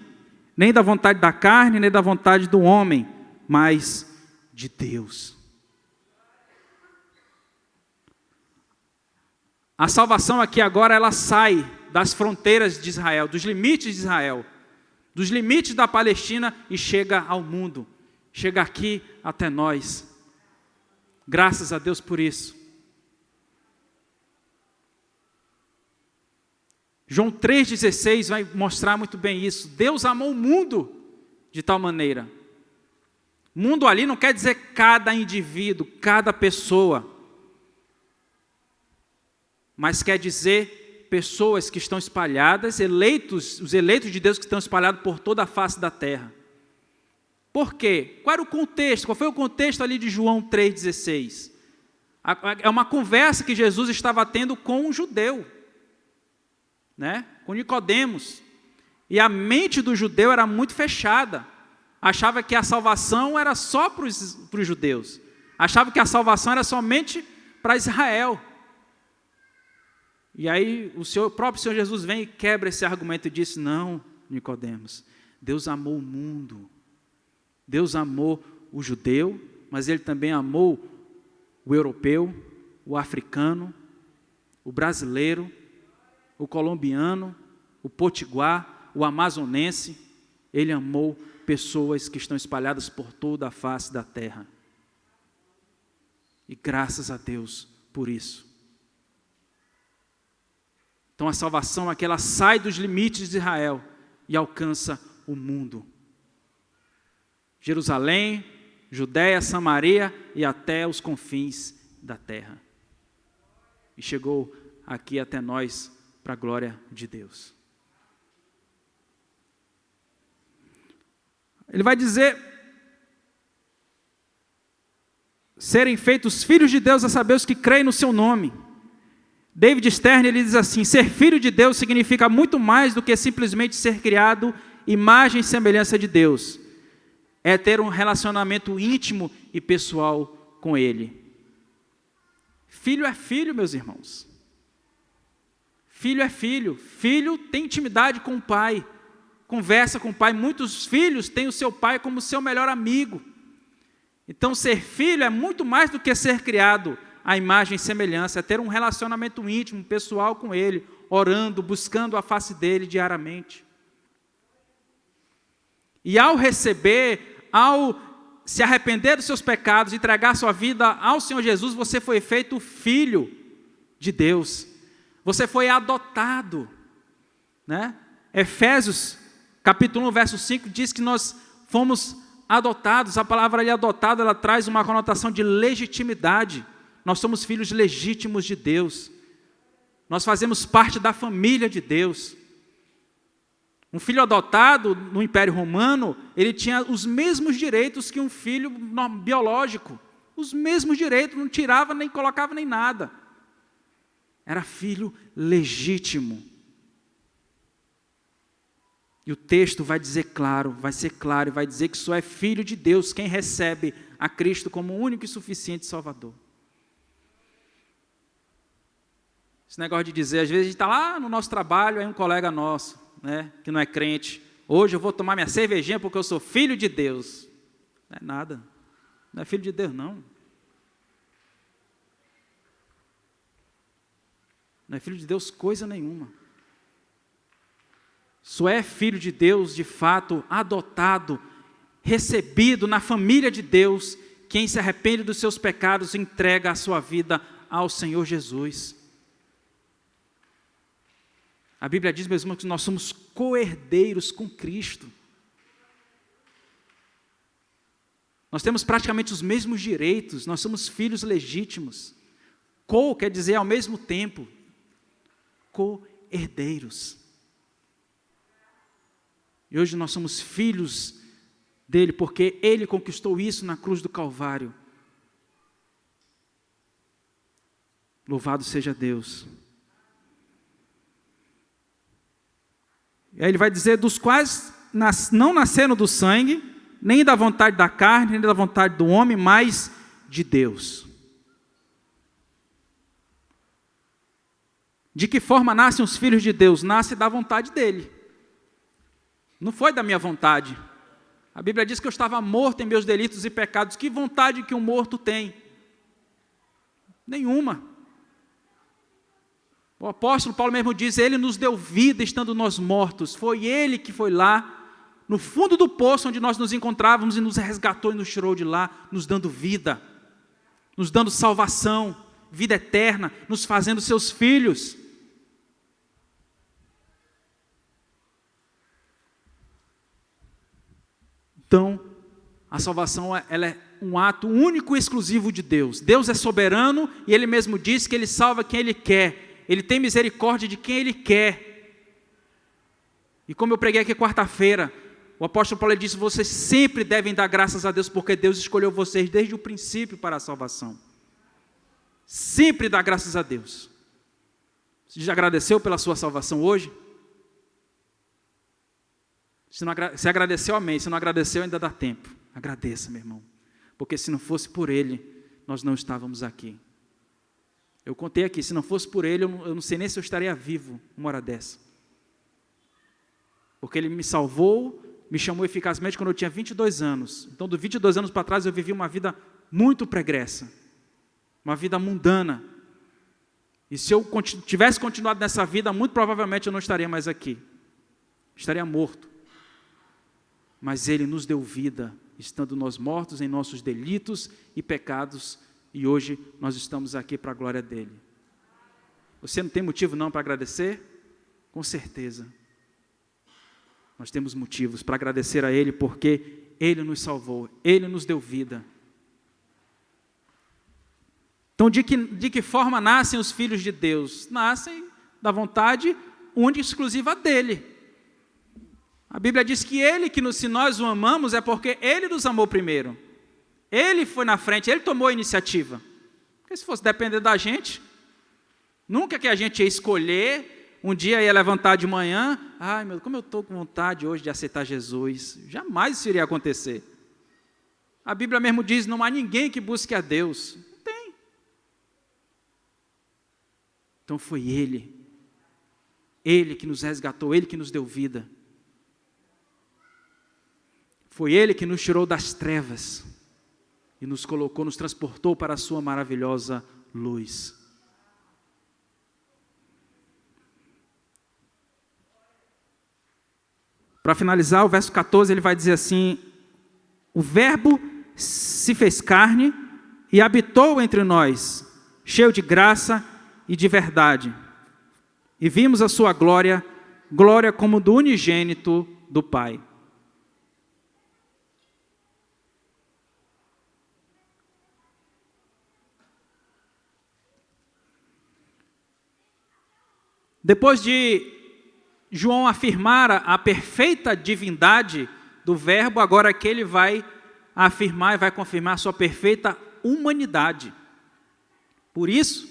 nem da vontade da carne, nem da vontade do homem, mas de Deus. A salvação aqui agora, ela sai das fronteiras de Israel, dos limites de Israel, dos limites da Palestina e chega ao mundo, chega aqui até nós. Graças a Deus por isso. João 3,16 vai mostrar muito bem isso. Deus amou o mundo de tal maneira. Mundo ali não quer dizer cada indivíduo, cada pessoa, mas quer dizer pessoas que estão espalhadas, eleitos, os eleitos de Deus que estão espalhados por toda a face da terra. Por quê? Qual era o contexto? Qual foi o contexto ali de João 3,16? É uma conversa que Jesus estava tendo com um judeu, né? Com Nicodemos. E a mente do judeu era muito fechada. Achava que a salvação era só para os judeus. Achava que a salvação era somente para Israel. E aí o próprio Senhor Jesus vem e quebra esse argumento e diz: não, Nicodemos, Deus amou o mundo. Deus amou o judeu, mas Ele também amou o europeu, o africano, o brasileiro, o colombiano, o potiguar, o amazonense. Ele amou pessoas que estão espalhadas por toda a face da terra. E graças a Deus por isso. Então a salvação é que ela sai dos limites de Israel e alcança o mundo. Jerusalém, Judéia, Samaria e até os confins da terra. E chegou aqui até nós para a glória de Deus. Ele vai dizer: serem feitos filhos de Deus, a saber, os que creem no seu nome. David Stern, ele diz assim: ser filho de Deus significa muito mais do que simplesmente ser criado imagem e semelhança de Deus. É ter um relacionamento íntimo e pessoal com Ele. Filho é filho, meus irmãos. Filho é filho. Filho tem intimidade com o pai, conversa com o pai. Muitos filhos têm o seu pai como seu melhor amigo. Então, ser filho é muito mais do que ser criado à imagem e semelhança, é ter um relacionamento íntimo, pessoal com Ele, orando, buscando a face dEle diariamente. E ao receber, ao se arrepender dos seus pecados, entregar sua vida ao Senhor Jesus, você foi feito filho de Deus. Você foi adotado, né? Efésios, capítulo 1, verso 5, diz que nós fomos adotados. A palavra ali adotado, ela traz uma conotação de legitimidade. Nós somos filhos legítimos de Deus. Nós fazemos parte da família de Deus. Um filho adotado no Império Romano, ele tinha os mesmos direitos que um filho biológico. Os mesmos direitos, não tirava nem colocava nem nada. Era filho legítimo. E o texto vai dizer claro, vai ser claro, e vai dizer que só é filho de Deus quem recebe a Cristo como o único e suficiente Salvador. Esse negócio de dizer, às vezes a gente está lá no nosso trabalho, aí um colega nosso, né, que não é crente, hoje eu vou tomar minha cervejinha porque eu sou filho de Deus. Não é nada, não é filho de Deus não. Não é filho de Deus coisa nenhuma. Só é filho de Deus, de fato, adotado, recebido na família de Deus, quem se arrepende dos seus pecados e entrega a sua vida ao Senhor Jesus. A Bíblia diz, meus irmãos, que nós somos co-herdeiros com Cristo. Nós temos praticamente os mesmos direitos, nós somos filhos legítimos. Co quer dizer ao mesmo tempo, co-herdeiros. E hoje nós somos filhos dele, porque ele conquistou isso na cruz do Calvário. Louvado seja Deus. E aí ele vai dizer, dos quais não nasceram do sangue, nem da vontade da carne, nem da vontade do homem, mas de Deus. De que forma nascem os filhos de Deus? Nasce da vontade dele. Não foi da minha vontade. A Bíblia diz que eu estava morto em meus delitos e pecados. Que vontade que um morto tem? Nenhuma. O apóstolo Paulo mesmo diz, ele nos deu vida estando nós mortos. Foi ele que foi lá, no fundo do poço onde nós nos encontrávamos e nos resgatou e nos tirou de lá, nos dando vida, nos dando salvação, vida eterna, nos fazendo seus filhos. Então, a salvação ela é um ato único e exclusivo de Deus. Deus é soberano e Ele mesmo diz que Ele salva quem Ele quer. Ele tem misericórdia de quem Ele quer. E como eu preguei aqui quarta-feira, o apóstolo Paulo disse, vocês sempre devem dar graças a Deus, porque Deus escolheu vocês desde o princípio para a salvação. Sempre dá graças a Deus. Você já agradeceu pela sua salvação hoje? Se agradeceu, amém. Se não agradeceu, ainda dá tempo. Agradeça, meu irmão. Porque se não fosse por Ele, nós não estávamos aqui. Eu contei aqui, se não fosse por Ele, eu não sei nem se eu estaria vivo uma hora dessa. Porque Ele me salvou, me chamou eficazmente quando eu tinha 22 anos. Então, dos 22 anos para trás, eu vivi uma vida muito pregressa. Uma vida mundana. E se eu tivesse continuado nessa vida, muito provavelmente eu não estaria mais aqui. Estaria morto. Mas Ele nos deu vida, estando nós mortos em nossos delitos e pecados, e hoje nós estamos aqui para a glória dEle. Você não tem motivo não para agradecer? Com certeza. Nós temos motivos para agradecer a Ele, porque Ele nos salvou, Ele nos deu vida. Então, de que forma nascem os filhos de Deus? Nascem da vontade única e exclusiva dEle. A Bíblia diz que Ele, se nós o amamos, é porque Ele nos amou primeiro. Ele foi na frente, Ele tomou a iniciativa. Porque se fosse depender da gente, nunca que a gente ia escolher, um dia ia levantar de manhã, ai meu, como eu estou com vontade hoje de aceitar Jesus. Jamais isso iria acontecer. A Bíblia mesmo diz, não há ninguém que busque a Deus. Não tem. Então foi Ele que nos resgatou, Ele que nos deu vida. Foi Ele que nos tirou das trevas e nos colocou, nos transportou para a sua maravilhosa luz. Para finalizar, o verso 14, ele vai dizer assim, o Verbo se fez carne e habitou entre nós, cheio de graça e de verdade. E vimos a sua glória, glória como do unigênito do Pai. Depois de João afirmar a perfeita divindade do Verbo, agora aqui ele vai afirmar e vai confirmar a sua perfeita humanidade. Por isso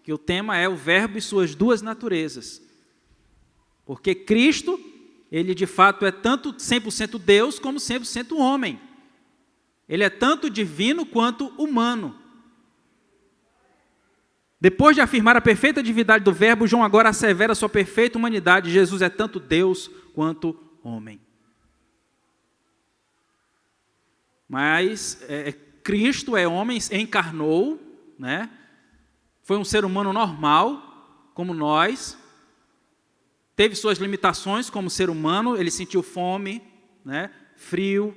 que o tema é o Verbo e suas duas naturezas. Porque Cristo, ele de fato é tanto 100% Deus como 100% homem. Ele é tanto divino quanto humano. Depois de afirmar a perfeita divindade do Verbo, João agora assevera a sua perfeita humanidade. Jesus é tanto Deus quanto homem. Mas Cristo é homem, encarnou, né? Foi um ser humano normal, como nós. Teve suas limitações como ser humano, ele sentiu fome, né? Frio.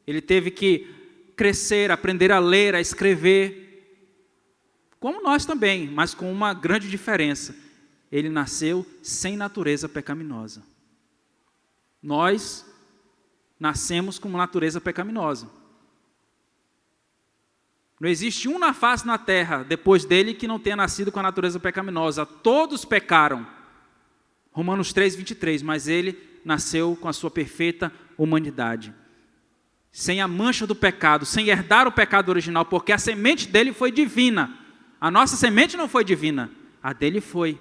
Ele teve que crescer, aprender a ler, a escrever. Como nós também, mas com uma grande diferença. Ele nasceu sem natureza pecaminosa. Nós nascemos com uma natureza pecaminosa. Não existe um na face na terra, depois dele, que não tenha nascido com a natureza pecaminosa. Todos pecaram. Romanos 3, 23. Mas ele nasceu com a sua perfeita humanidade. Sem a mancha do pecado, sem herdar o pecado original, porque a semente dele foi divina. A nossa semente não foi divina, a dele foi.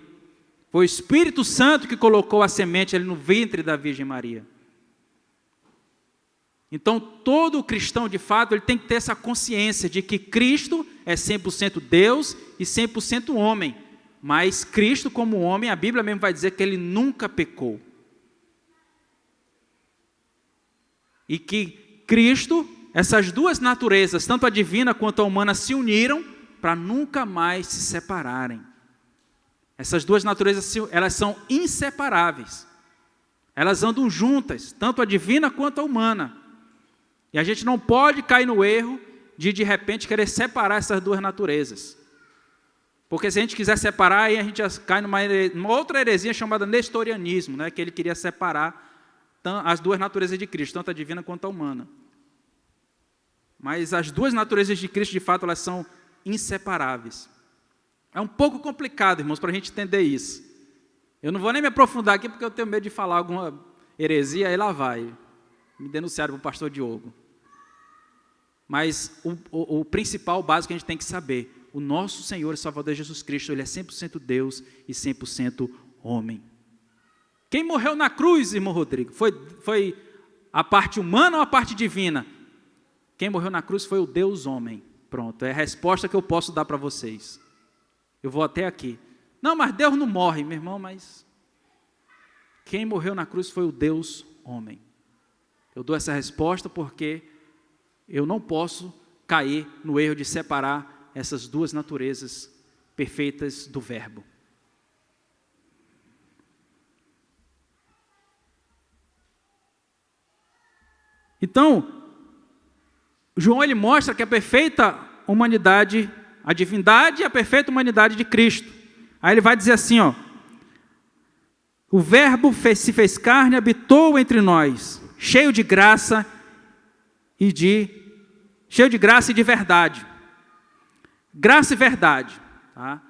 Foi o Espírito Santo que colocou a semente ali no ventre da Virgem Maria. Então, todo cristão, de fato, ele tem que ter essa consciência de que Cristo é 100% Deus e 100% homem. Mas Cristo, como homem, a Bíblia mesmo vai dizer que ele nunca pecou. E que Cristo, essas duas naturezas, tanto a divina quanto a humana, se uniram para nunca mais se separarem. Essas duas naturezas, elas são inseparáveis. Elas andam juntas, tanto a divina quanto a humana. E a gente não pode cair no erro de repente, querer separar essas duas naturezas. Porque se a gente quiser separar, aí a gente cai numa outra heresia chamada nestorianismo, né? Que ele queria separar as duas naturezas de Cristo, tanto a divina quanto a humana. Mas as duas naturezas de Cristo, de fato, elas são inseparáveis. É um pouco complicado, irmãos, para a gente entender isso. Eu não vou nem me aprofundar aqui, porque eu tenho medo de falar alguma heresia, aí lá vai. Me denunciaram para o pastor Diogo. Mas o principal, básico que a gente tem que saber, o nosso Senhor e Salvador Jesus Cristo, Ele é 100% Deus e 100% homem. Quem morreu na cruz, irmão Rodrigo, foi a parte humana ou a parte divina? Quem morreu na cruz foi o Deus homem. Pronto, é a resposta que eu posso dar para vocês. Eu vou até aqui. Não, mas Deus não morre, meu irmão, mas quem morreu na cruz foi o Deus homem. Eu dou essa resposta porque eu não posso cair no erro de separar essas duas naturezas perfeitas do Verbo. Então, João ele mostra que a perfeita humanidade, a divindade e a perfeita humanidade de Cristo. Aí ele vai dizer assim, o Verbo se fez carne, habitou entre nós, cheio de graça e de verdade. Graça e verdade. Tá?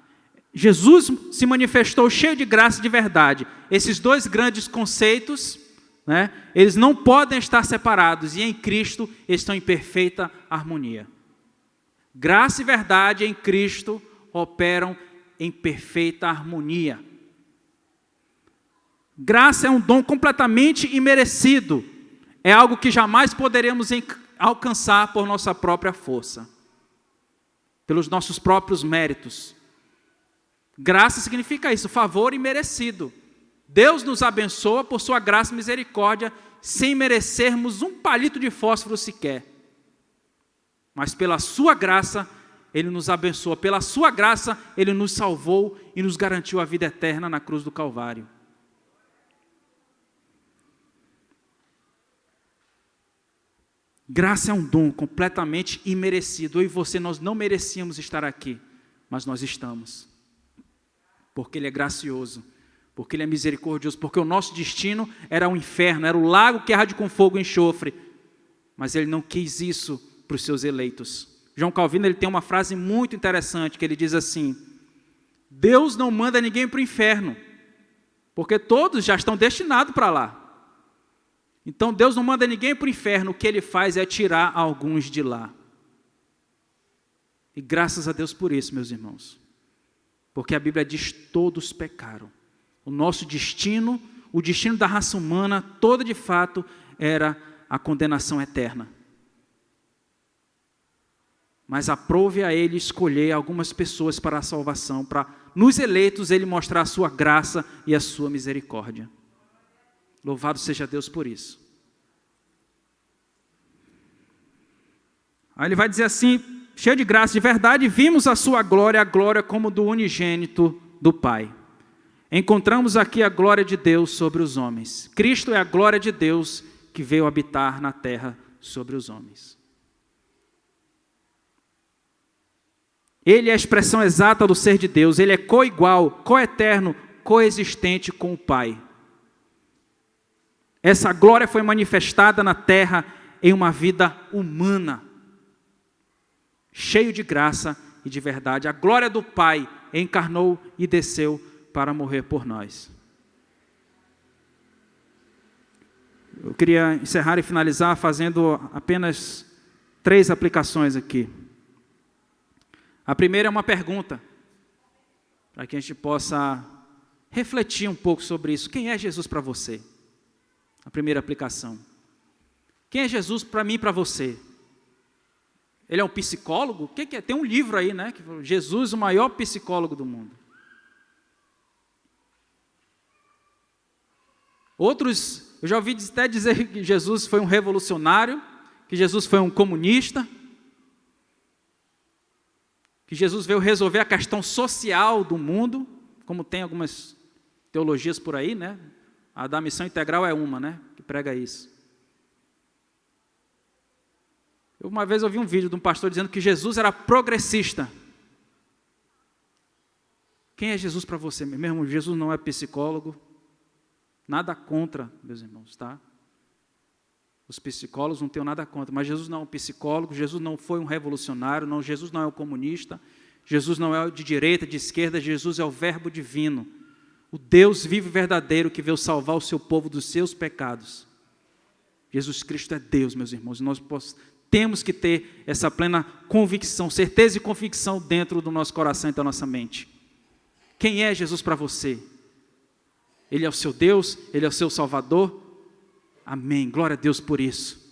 Jesus se manifestou cheio de graça e de verdade. Esses dois grandes conceitos, né, eles não podem estar separados, e em Cristo estão em perfeita harmonia. Graça e verdade em Cristo operam em perfeita harmonia. Graça é um dom completamente imerecido, é algo que jamais poderemos alcançar por nossa própria força, pelos nossos próprios méritos. Graça significa isso, favor imerecido. Deus nos abençoa por sua graça e misericórdia, sem merecermos um palito de fósforo sequer. Mas pela sua graça, Ele nos abençoa. Pela sua graça, Ele nos salvou e nos garantiu a vida eterna na cruz do Calvário. Graça é um dom completamente imerecido. Eu e você, nós não merecíamos estar aqui, mas nós estamos. Porque Ele é gracioso, porque Ele é misericordioso, porque o nosso destino era o inferno, era o lago que arde com fogo e enxofre. Mas Ele não quis isso para os seus eleitos. João Calvino ele tem uma frase muito interessante, que ele diz assim: Deus não manda ninguém para o inferno, porque todos já estão destinados para lá. Então Deus não manda ninguém para o inferno, o que Ele faz é tirar alguns de lá. E graças a Deus por isso, meus irmãos. Porque a Bíblia diz: todos pecaram. O nosso destino, o destino da raça humana, toda de fato, era a condenação eterna. Mas aprove a Ele escolher algumas pessoas para a salvação, para nos eleitos Ele mostrar a sua graça e a sua misericórdia. Louvado seja Deus por isso. Aí ele vai dizer assim, cheio de graça e de verdade, vimos a sua glória, a glória como do unigênito do Pai. Encontramos aqui a glória de Deus sobre os homens. Cristo é a glória de Deus que veio habitar na terra sobre os homens. Ele é a expressão exata do ser de Deus. Ele é coigual, coeterno, coexistente com o Pai. Essa glória foi manifestada na terra em uma vida humana, cheio de graça e de verdade. A glória do Pai encarnou e desceu para morrer por nós. Eu queria encerrar e finalizar fazendo apenas 3 aplicações aqui. A primeira é uma pergunta, para que a gente possa refletir um pouco sobre isso. Quem é Jesus para você? A primeira aplicação. Quem é Jesus para mim e para você? Ele é um psicólogo? O que é? Tem um livro aí, né? Jesus, o maior psicólogo do mundo. Outros, eu já ouvi até dizer que Jesus foi um revolucionário, que Jesus foi um comunista, que Jesus veio resolver a questão social do mundo, como tem algumas teologias por aí, né? A da missão integral é uma, né? Que prega isso. Eu uma vez ouvi um vídeo de um pastor dizendo que Jesus era progressista. Quem é Jesus para você? Meu irmão, Jesus não é psicólogo. Nada contra, meus irmãos, tá? Os psicólogos não tenho nada contra, mas Jesus não é um psicólogo, Jesus não foi um revolucionário, não, Jesus não é um comunista, Jesus não é de direita, de esquerda, Jesus é o Verbo divino. O Deus vivo e verdadeiro que veio salvar o seu povo dos seus pecados. Jesus Cristo é Deus, meus irmãos. Nós temos que ter essa plena convicção, certeza e convicção dentro do nosso coração e da nossa mente. Quem é Jesus para você? Ele é o seu Deus? Ele é o seu Salvador? Amém, glória a Deus por isso.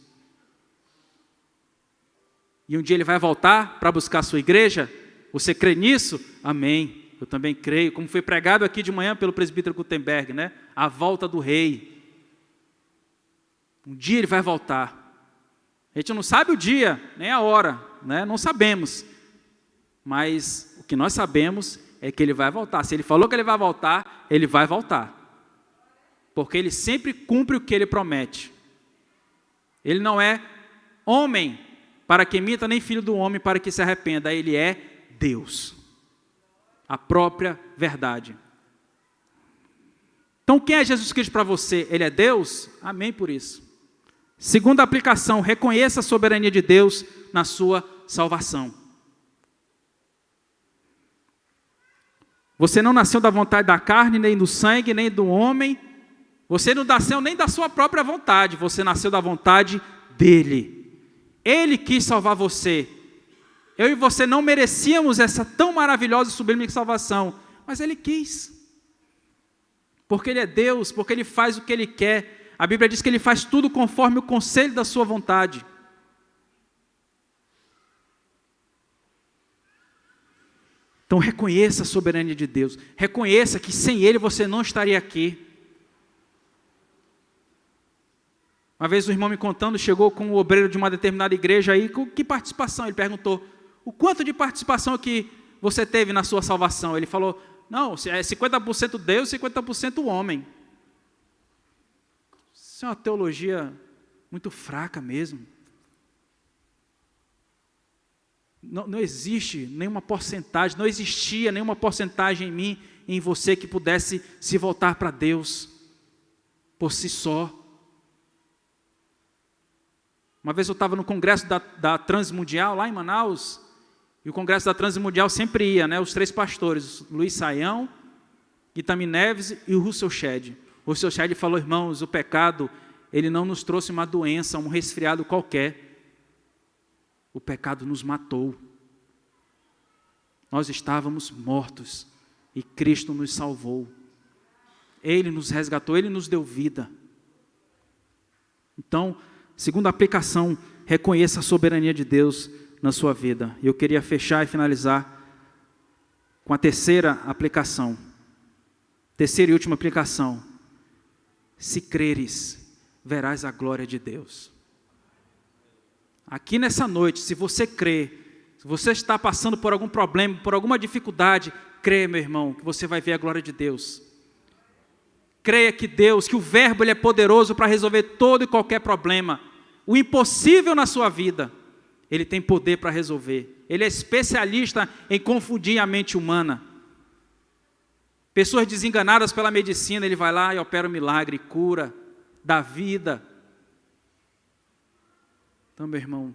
E um dia Ele vai voltar para buscar a sua igreja? Você crê nisso? Amém, eu também creio, como foi pregado aqui de manhã pelo presbítero Gutenberg, né? A volta do rei. Um dia Ele vai voltar. A gente não sabe o dia, nem a hora, né? Não sabemos. Mas o que nós sabemos é que Ele vai voltar. Se Ele falou que Ele vai voltar, Ele vai voltar. Porque Ele sempre cumpre o que Ele promete. Ele não é homem para que minta, nem filho do homem para que se arrependa. Ele é Deus. A própria verdade. Então, quem é Jesus Cristo para você? Ele é Deus? Amém por isso. Segunda aplicação, reconheça a soberania de Deus na sua salvação. Você não nasceu da vontade da carne, nem do sangue, nem do homem. Você não nasceu nem da sua própria vontade. Você nasceu da vontade dEle. Ele quis salvar você. Eu e você não merecíamos essa tão maravilhosa e sublime salvação. Mas Ele quis. Porque Ele é Deus, porque Ele faz o que Ele quer. A Bíblia diz que Ele faz tudo conforme o conselho da sua vontade. Então reconheça a soberania de Deus. Reconheça que sem Ele você não estaria aqui. Uma vez o irmão me contando, chegou com o obreiro de uma determinada igreja aí, com que participação? Ele perguntou, o quanto de participação que você teve na sua salvação? Ele falou, não, é 50% Deus e 50% homem. Isso é uma teologia muito fraca mesmo. Não existe nenhuma porcentagem, não existia nenhuma porcentagem em mim e em você que pudesse se voltar para Deus por si só. Uma vez eu estava no congresso da Transmundial, lá em Manaus, e o congresso da Transmundial sempre ia, né, os 3 pastores, Luiz Saião, Itami Neves e o Russell Shedd. O Russell Shedd falou, irmãos, o pecado, ele não nos trouxe uma doença, um resfriado qualquer. O pecado nos matou. Nós estávamos mortos e Cristo nos salvou. Ele nos resgatou, Ele nos deu vida. Então, segunda aplicação, reconheça a soberania de Deus na sua vida. E eu queria fechar e finalizar com a terceira aplicação. Terceira e última aplicação. Se creres, verás a glória de Deus. Aqui nessa noite, se você crê, se você está passando por algum problema, por alguma dificuldade, crê, meu irmão, que você vai ver a glória de Deus. Creia que Deus, que o Verbo ele é poderoso para resolver todo e qualquer problema. O impossível na sua vida, Ele tem poder para resolver. Ele é especialista em confundir a mente humana. Pessoas desenganadas pela medicina, Ele vai lá e opera um milagre, cura, dá vida. Então, meu irmão,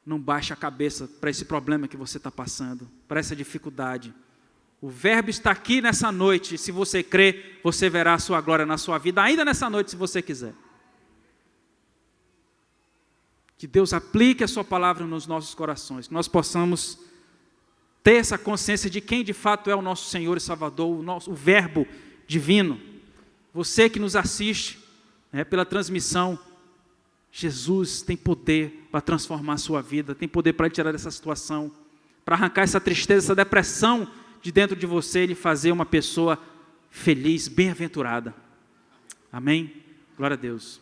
não baixe a cabeça para esse problema que você está passando, para essa dificuldade. O Verbo está aqui nessa noite, se você crê, você verá a sua glória na sua vida, ainda nessa noite, se você quiser. Que Deus aplique a sua palavra nos nossos corações, que nós possamos ter essa consciência de quem de fato é o nosso Senhor e Salvador, o Verbo divino. Você que nos assiste, pela transmissão, Jesus tem poder para transformar a sua vida, tem poder para tirar dessa situação, para arrancar essa tristeza, essa depressão de dentro de você e lhe fazer uma pessoa feliz, bem-aventurada. Amém? Glória a Deus.